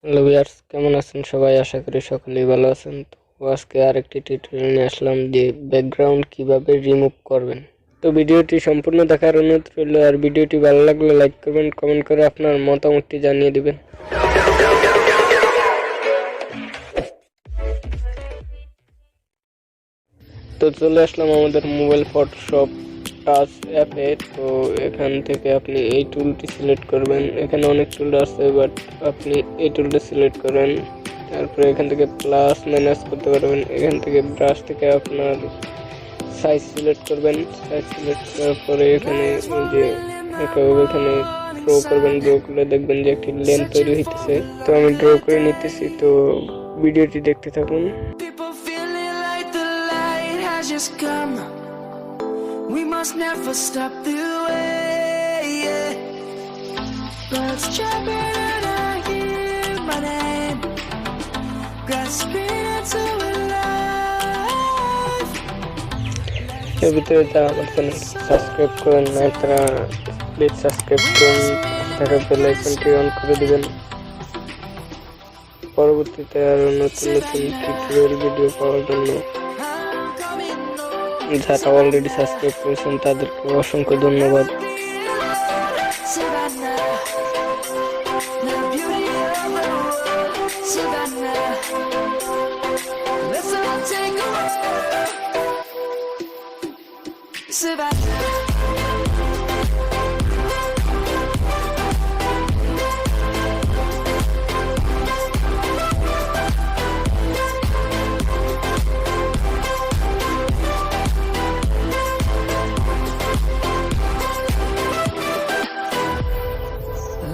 Hello viewers, কেমন আছেন সবাই? আশা করি সকলেই ভালো আছেন। তো আজকে আরেকটি টিউটোরিয়াল নিয়ে আসলাম যে ব্যাকগ্রাউন্ড কিভাবে রিমুভ করবেন। তো ভিডিওটি সম্পূর্ণ দেখার অনুরোধ রইল। আর ভিডিওটি ভালো লাগলে লাইক করবেন, কমেন্ট করে আপনার মতামতটি জানিয়ে দিবেন। তো চলে আসলাম আমাদের মোবাইল ফটোশপ টাচ অ্যাপে। তো এখান থেকে আপনি এই টুলটি সিলেক্ট করবেন। এখানে অনেক টুল আছে, বাট আপনি এই টুলটা সিলেক্ট করবেন। তারপরে এখান থেকে প্লাস মাইনাস করতে পারবেন। এখান থেকে ব্রাশ থেকে আপনার সাইজ সিলেক্ট করবেন। সাইজ সিলেক্ট করার পরে এখানে যে এখানে ড্র করবেন। ড্র করলে দেখবেন যে একটি লেন তৈরি হইতেছে। তো আমি ড্র করে নিতেছি, তো ভিডিওটি দেখতে থাকুন। Just come, we must never stop the way, yeah. Birds chirping and I hear my name, grasping into life. এর ভিতরে যারা আমার চ্যানেল সাবস্ক্রাইব করেন না, তারা প্লিজ সাবস্ক্রাইব করুন, তারা বেল আইকনটি অন করে দিবেন। পরবর্তীতে আরো নতুন নতুন টিউটোরিয়াল ভিডিও পাওয়ার জন্য যারা অলরেডি সাবস্ক্রাইব করেছেন তাদেরকে অসংখ্য ধন্যবাদ।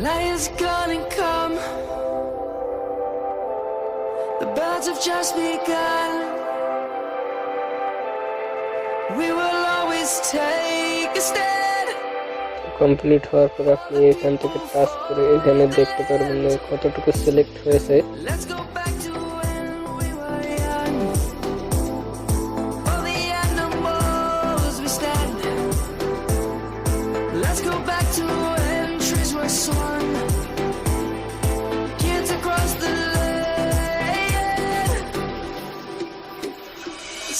Light is gonna come, the birds have just begun, we will always take a stand. Complete হওয়ার পর আপনি এখান থেকে টাচ করে এখানে দেখতে পারবেন যে কতটুকু সিলেক্ট হয়েছে। Let's go back to when we were young, all the animals we stand. Let's go back to when trees were swung, kids across the lane.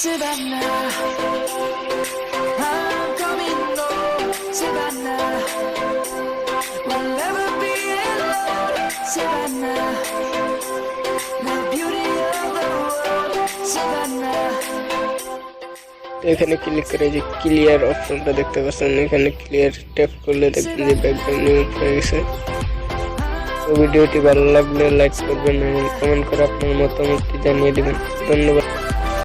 Savannah, I'm coming home. Savannah, we'll never be alone. Savannah, the beauty of the world. Savannah. এখানে click করে যে clear অপশনটা দেখতে পাচ্ছেন, এখানে clear tap করলে দেখবেন যে ব্যাকগ্রাউন্ড রিমুভ হয়ে গেছে। তো ভিডিওটি ভালো লাগলে লাইক করবেন এবং কমেন্ট করে আপনার মতামতটি জানিয়ে দিবেন। ধন্যবাদ।